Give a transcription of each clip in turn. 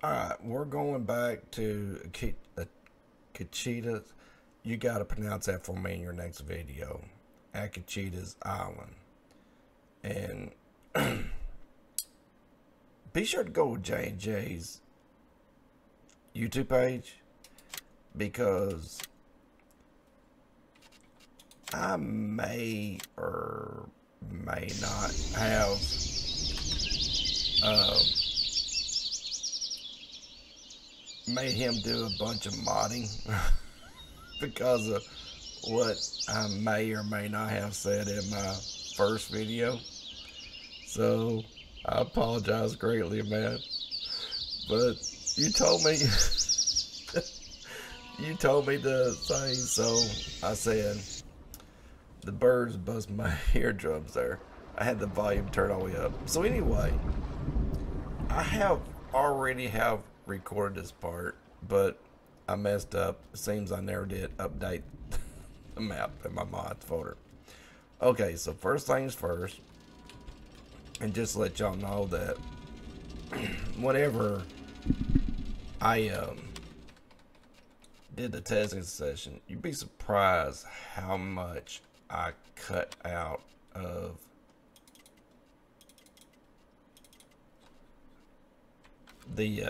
Alright, we're going back to Akecheta. You gotta pronounce that for me in your next video. Akecheta Island. And be sure to go to J&J's YouTube page because I may or may not have uh, made him do a bunch of modding because of what I may or may not have said in my first video. So I apologize greatly, man. But you told me you told me to say, so I said the birds bust my eardrums there. I had the volume turned all the way up. So anyway, I have already have recorded this part, but I messed up. It seems I never did update the map in my mods folder. Okay, so first things first, and just to let y'all know that whenever I did the testing session, you'd be surprised how much I cut out of the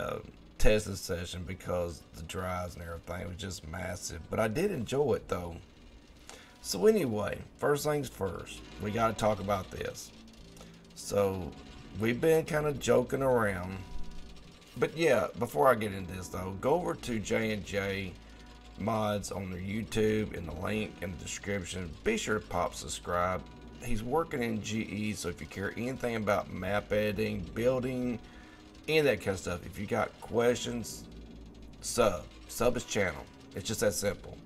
testing session because the drives and everything was just massive. But I did enjoy it though. So anyway, first things first, we got to talk about this. So we've been kind of joking around, but yeah, before I get into this though, go over to J&J Mods on their YouTube in the link in the description. Be sure to pop subscribe. He's working in GE, so if you care anything about map editing, building, any of that kind of stuff, if you got questions, sub his channel. It's just that simple.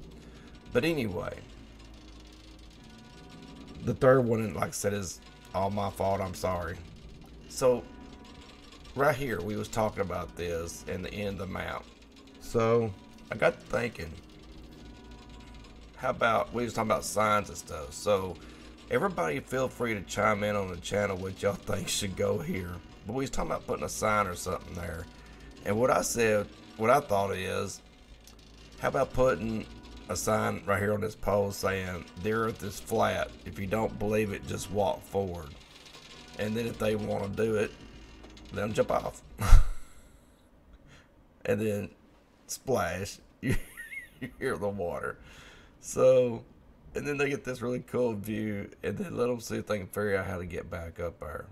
But anyway, the third one, like I said, is all my fault. I'm sorry. So right here, we was talking about this in the end of the map. So I got to thinking, how about we was talking about signs and stuff. So everybody feel free to chime in on the channel what y'all think should go here. But we was talking about putting a sign or something there. And what I said, what I thought is, how about putting a sign right here on this pole saying the earth is flat. If you don't believe it, just walk forward. And then if they want to do it, let them jump off. And then splash, you hear the water. So, and then they get this really cool view, and then let them see if they can figure out how to get back up there.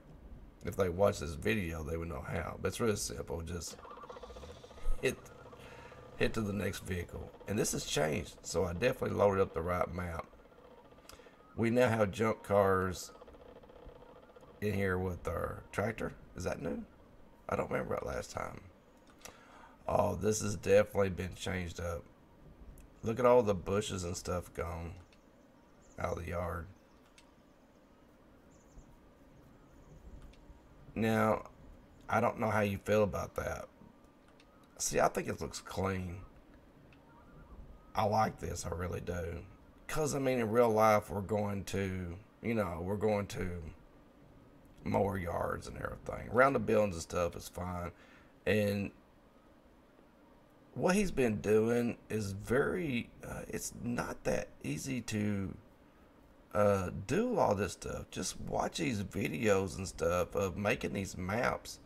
If they watch this video, they would know how. But it's really simple. Just hit to the next vehicle. And this has changed, so I definitely loaded up the right map. We now have junk cars in here with our tractor. Is that new? I don't remember it last time. Oh, this has definitely been changed up. Look at all the bushes and stuff gone out of the yard. Now, I don't know how you feel about that. See, I think it looks clean. I like this, I really do. Because, I mean, in real life, we're going to, we're going to mow our yards and everything. Around the buildings and stuff is fine. And what he's been doing is very, it's not that easy to do all this stuff. Just watch these videos and stuff of making these maps.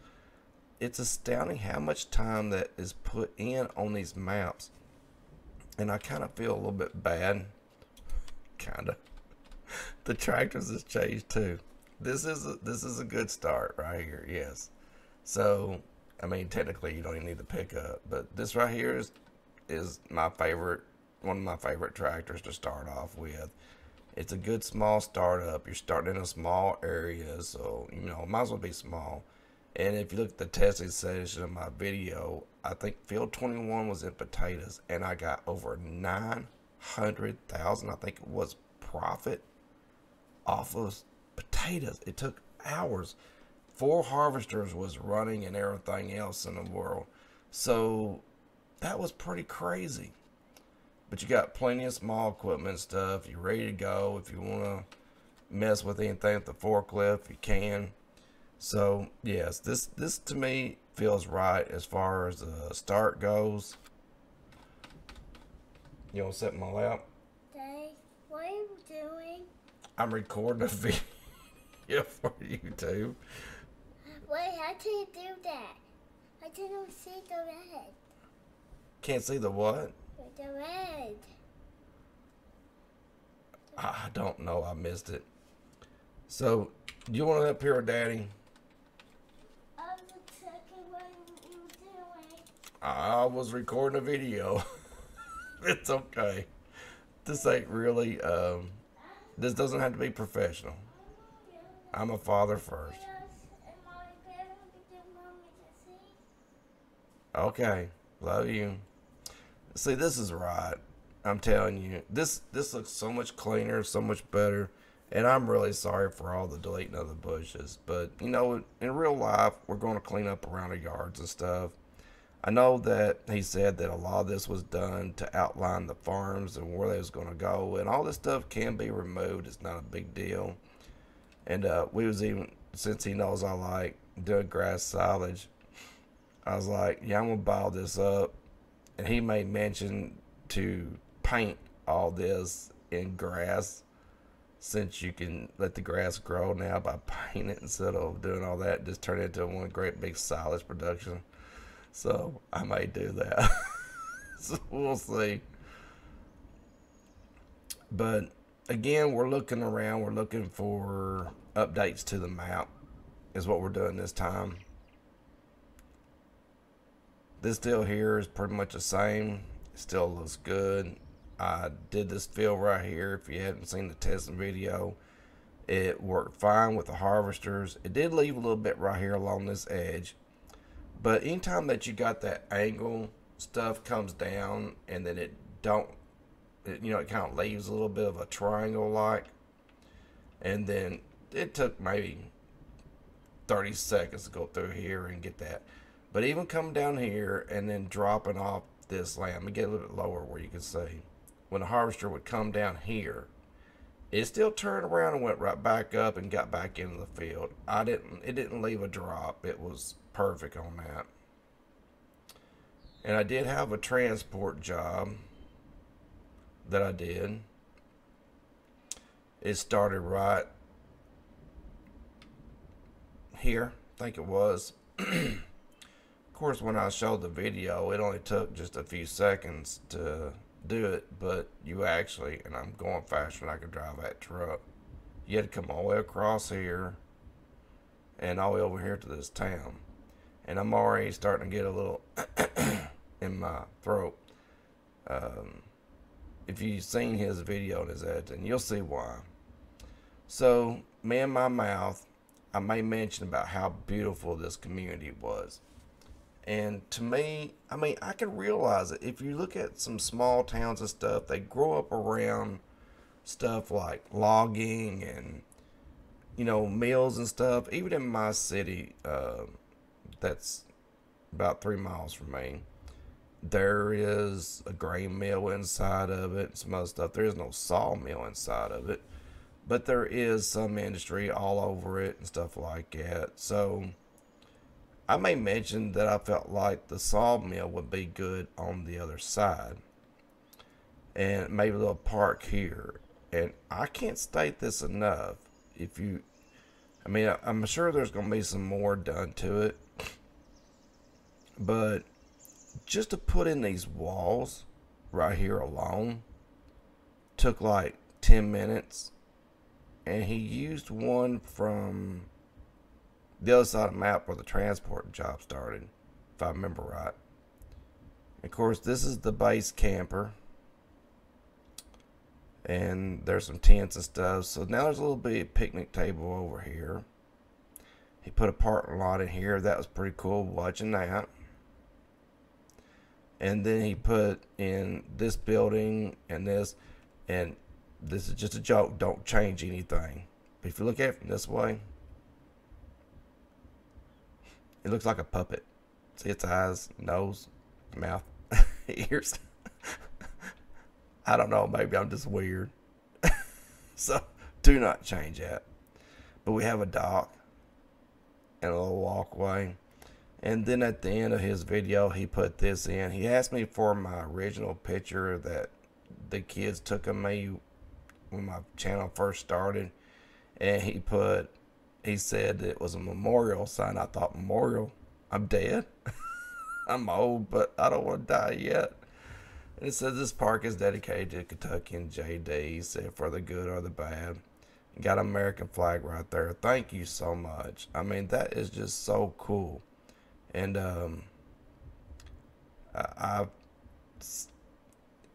It's astounding how much time that is put in on these maps. And I kind of feel a little bit bad. Kind of. The tractors has changed too. This is a good start right here. Yes. So, I mean, technically you don't even need the pickup, but this right here is my favorite, one of my favorite tractors to start off with. It's a good small startup. You're starting in a small area, so it might as well be small. And if you look at the testing session of my video, I think field 21 was in potatoes, and I got over 900,000, I think it was, profit off of potatoes. It took hours. 4 harvesters was running and everything else in the world. So that was pretty crazy. But you got plenty of small equipment stuff. You're ready to go. If you want to mess with anything with the forklift, you can. So yes, this to me feels right as far as the start goes. You want to sit in my lap? Dad, what are you doing? I'm recording a video for YouTube. Wait, how can you do that? I didn't see the red. Can't see the what? The red. I don't know. I missed it. So, do you want to up here with Daddy? I'm checking what you're doing. I was recording a video. It's okay. This ain't really, this doesn't have to be professional. I'm a father first. Okay. Love you. See, this is right. I'm telling you. This looks so much cleaner, so much better. And I'm really sorry for all the deleting of the bushes. But, you know, in real life, we're going to clean up around our yards and stuff. I know that he said that a lot of this was done to outline the farms and where they was going to go. And all this stuff can be removed. It's not a big deal. And we was even, since he knows I like doing grass silage, I was like, yeah, I'm going to buy all this up. And he made mention to paint all this in grass, since you can let the grass grow now by painting it instead of doing all that. Just turn it into one great big silage production. So I may do that. So we'll see. But again, we're looking around. We're looking for updates to the map is what we're doing this time. This deal here is pretty much the same. It still looks good. I did this field right here. If you haven't seen the testing video, it worked fine with the harvesters. It did leave a little bit right here along this edge. But anytime that you got that angle, stuff comes down and then it kind of leaves a little bit of a triangle like. And then it took maybe 30 seconds to go through here and get that. But even coming down here and then dropping off this land, let me get a little bit lower where you can see. When the harvester would come down here, it still turned around and went right back up and got back into the field. It didn't leave a drop. It was perfect on that. And I did have a transport job that I did. It started right here, I think it was. Of course, when I showed the video, it only took just a few seconds to do it, but you actually, and I'm going faster than I could drive that truck, you had to come all the way across here and all the way over here to this town. And I'm already starting to get a little in my throat. If you've seen his video and his editing, you'll see why. So, me and my mouth, I may mention about how beautiful this community was. And to me, I mean, I can realize it. If you look at some small towns and stuff, they grow up around stuff like logging and, mills and stuff. Even in my city, that's about 3 miles from me, there is a grain mill inside of it and some other stuff. There is no sawmill inside of it, but there is some industry all over it and stuff like that. So I may mention that I felt like the sawmill would be good on the other side, and maybe a little park here. And I can't state this enough. I'm sure there's going to be some more done to it, but just to put in these walls right here alone took like 10 minutes. And he used one from the other side of the map where the transport job started, if I remember right. Of course, this is the base camper. And there's some tents and stuff. So now there's a little bit of picnic table over here. He put a parking lot in here. That was pretty cool watching that. And then he put in this building and this. And this is just a joke. Don't change anything. But if you look at it from this way, it looks like a puppet. See its eyes, nose, mouth, ears. I don't know. Maybe I'm just weird. So do not change that. But we have a dock and a little walkway. And then at the end of his video, he put this in. He asked me for my original picture that the kids took of me when my channel first started. And he said it was a memorial sign. I thought, memorial? I'm dead? I'm old, but I don't want to die yet. And it says this park is dedicated to Kentucky and JD. He said for the good or the bad. Got an American flag right there. Thank you so much. I mean, that is just so cool. And I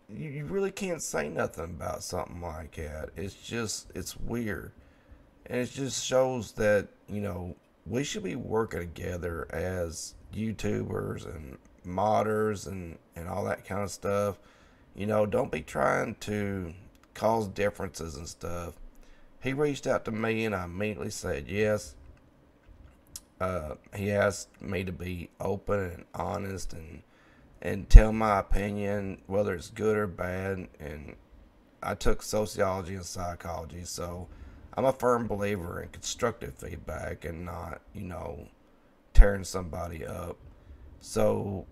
you really can't say nothing about something like that. It's weird. And it just shows that, we should be working together as YouTubers and modders and all that kind of stuff. Don't be trying to cause differences and stuff. He reached out to me and I immediately said yes. He asked me to be open and honest and tell my opinion, whether it's good or bad. And I took sociology and psychology, so I'm a firm believer in constructive feedback and not, tearing somebody up. So,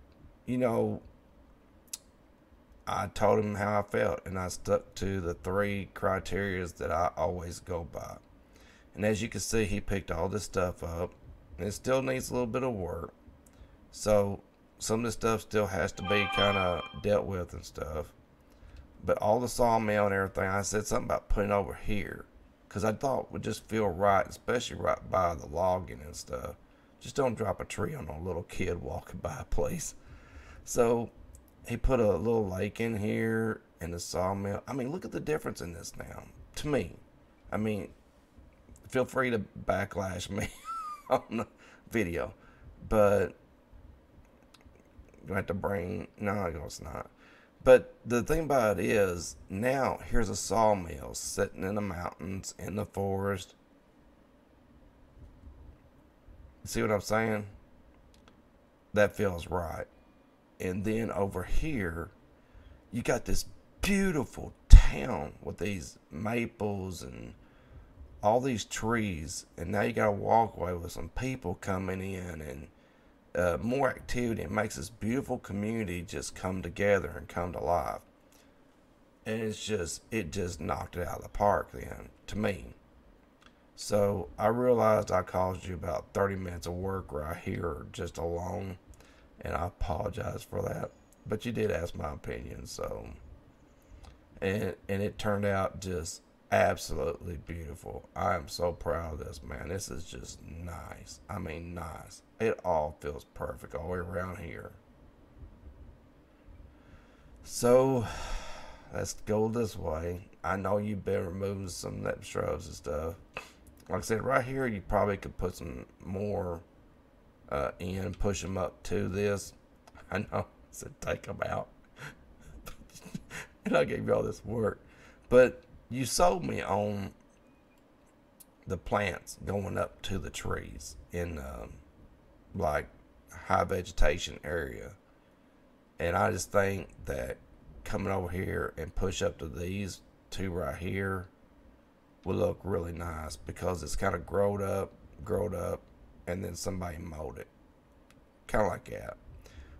I told him how I felt, and I stuck to the 3 criteria that I always go by. And as you can see, he picked all this stuff up, and it still needs a little bit of work. So some of this stuff still has to be kind of dealt with and stuff. But all the sawmill and everything, I said something about putting over here, because I thought it would just feel right, especially right by the logging and stuff. Just don't drop a tree on a little kid walking by, please. So he put a little lake in here and the sawmill. I mean, look at the difference in this now. To me, I mean, feel free to backlash me on the video, but you have to bring. No, it's not. But the thing about it is, now here's a sawmill sitting in the mountains in the forest. See what I'm saying? That feels right. And then over here, you got this beautiful town with these maples and all these trees. And now you got a walkway with some people coming in and more activity. It makes this beautiful community just come together and come to life. And it just knocked it out of the park then, to me. So I realized I caused you about 30 minutes of work right here just alone. And I apologize for that. But you did ask my opinion, so. And it turned out just absolutely beautiful. I am so proud of this, man. This is just nice. I mean, nice. It all feels perfect all the way around here. So, let's go this way. I know you've been removing some of that shrubs and stuff. Like I said, right here, you probably could put some more in, push them up to this. I know, I said take them out. And I gave you all this work. But you sold me on the plants going up to the trees in like high vegetation area. And I just think that coming over here and push up to these 2 right here would look really nice, because it's kind of growed up, and then somebody mowed it. Kind of like that.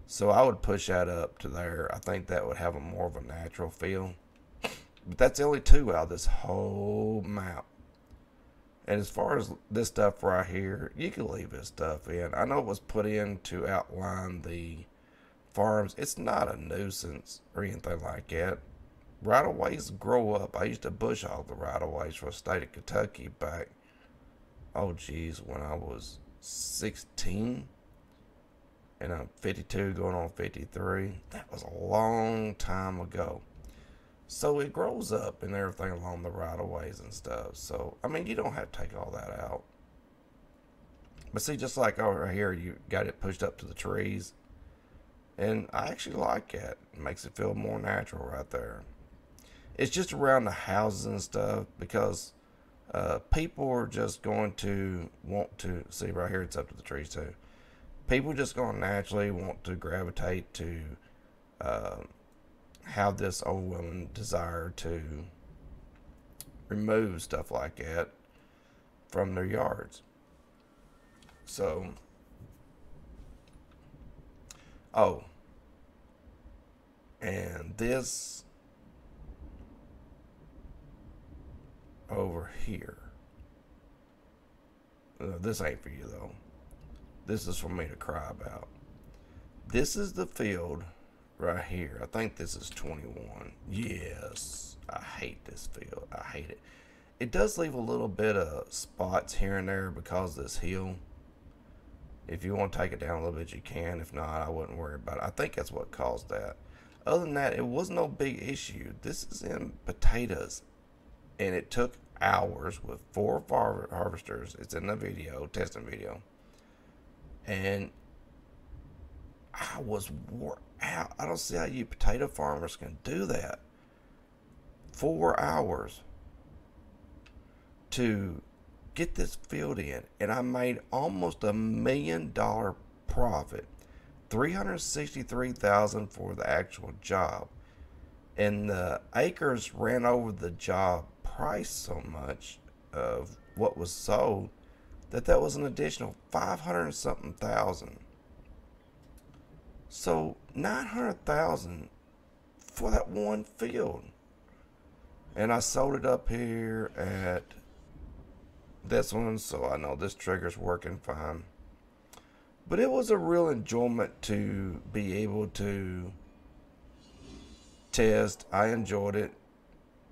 So I would push that up to there. I think that would have a more of a natural feel. But that's only 2 out of this whole map. And as far as this stuff right here, you can leave this stuff in. I know it was put in to outline the farms. It's not a nuisance or anything like that. Right-of-ways grow up. I used to bush hog the right-of-ways for the state of Kentucky back, oh geez, when I was 16. And I'm 52 going on 53. That was a long time ago. So it grows up and everything along the right-of-ways and stuff. So, I mean, you don't have to take all that out. But see, just like over here, you got it pushed up to the trees. And I actually like that. It makes it feel more natural right there. It's just around the houses and stuff, because people are just going to want to, see right here, it's up to the trees too. People just going to naturally want to gravitate to have this overwhelming desire to remove stuff like that from their yards. So Oh, and this over here. This ain't for you though. This is for me to cry about. This is the field right here. I think this is 21. Yes. I hate this field. I hate it. It does leave a little bit of spots here and there because of this hill. If you want to take it down a little bit, you can. If not, I wouldn't worry about it. I think that's what caused that. Other than that, it was no big issue. This is in potatoes, and it took hours with 4 harvesters. It's in the video, testing video. And I was wore out. I don't see how you potato farmers can do that. 4 hours to get this field in, and I made almost $1 million profit. $363,000 for the actual job, and the acres ran over the job price so much of what was sold that was an additional 500 something thousand. So 900,000 for that one field, and I sold it up here at this one, so I know this trigger's working fine. But it was a real enjoyment to be able to test. I enjoyed it.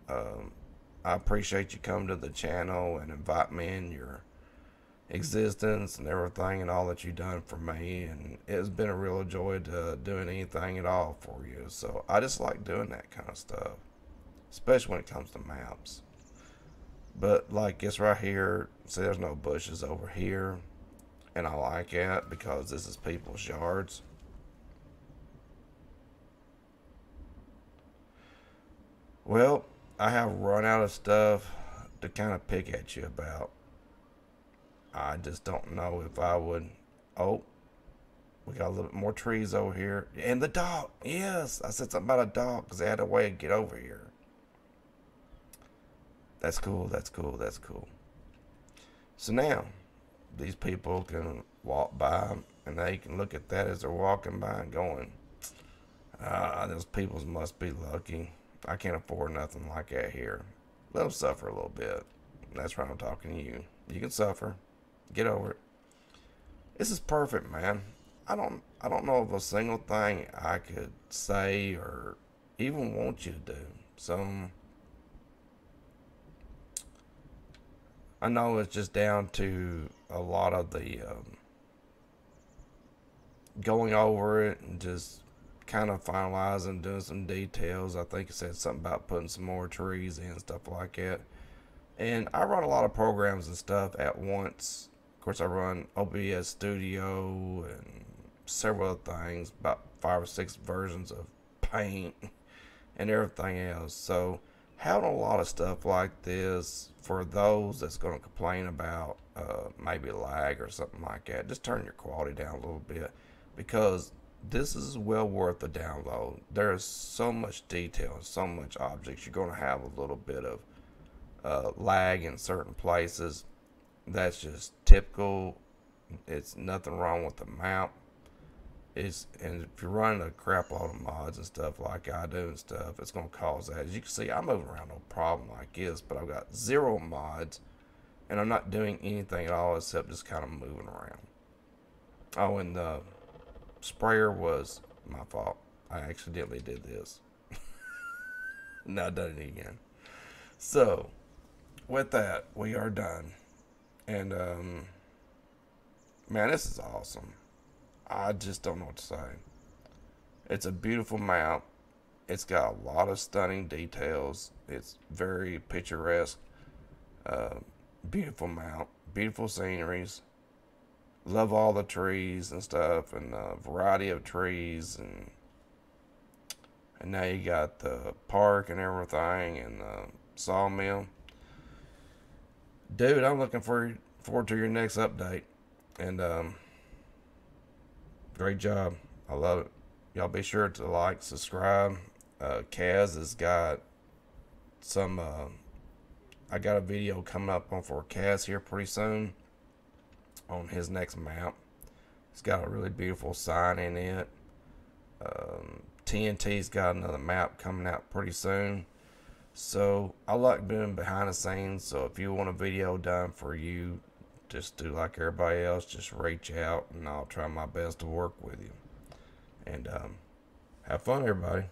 I appreciate you coming to the channel and invite me in your existence and everything and all that you've done for me. And it's been a real joy to doing anything at all for you. So I just like doing that kind of stuff, especially when it comes to maps. But like this right here, see there's no bushes over here. And I like it because this is people's yards. Well, I have run out of stuff to kind of pick at you about. I just don't know if I would. Oh, we got a little bit more trees over here. And the dog. Yes, I said something about a dog because they had a way to get over here. That's cool, that's cool, that's cool. So now, these people can walk by and they can look at that as they're walking by and going, those people must be lucky. I can't afford nothing like that here. Let them suffer a little bit. That's why I'm talking to you. You can suffer. Get over it. This is perfect, man. I don't know of a single thing I could say or even want you to do. So I know it's just down to a lot of the going over it and just kind of finalizing, doing some details. I think it said something about putting some more trees in, stuff like that. And I run a lot of programs and stuff at once. Of course, I run OBS Studio and several other things, about 5 or 6 versions of Paint and everything else. So having a lot of stuff like this, for those that's going to complain about maybe lag or something like that, just turn your quality down a little bit, because this is well worth the download. There's so much detail and so much objects. You're going to have a little bit of lag in certain places. That's just typical. It's nothing wrong with the map. And if you're running a crap load of mods and stuff like I do and stuff, it's going to cause that. As you can see, I'm moving around no problem like this, but I've got 0 mods, and I'm not doing anything at all except just kind of moving around. Oh, and the sprayer was my fault. I accidentally did this. Now I've done it again. So, with that, we are done. And, man, this is awesome. I just don't know what to say. It's a beautiful map. It's got a lot of stunning details. It's very picturesque. Beautiful map. Beautiful sceneries. Love all the trees and stuff, and the variety of trees. And now you got the park and everything, and the sawmill. Dude, I'm looking forward to your next update. And, great job. I love it. Y'all be sure to like, subscribe. Kaz has got some, I got a video coming up on for Kaz here pretty soon on his next map. It's got a really beautiful sign in it. TNT's got another map coming out pretty soon. So I like doing behind the scenes. So if you want a video done for you, just do like everybody else. Just reach out, and I'll try my best to work with you. And have fun, everybody.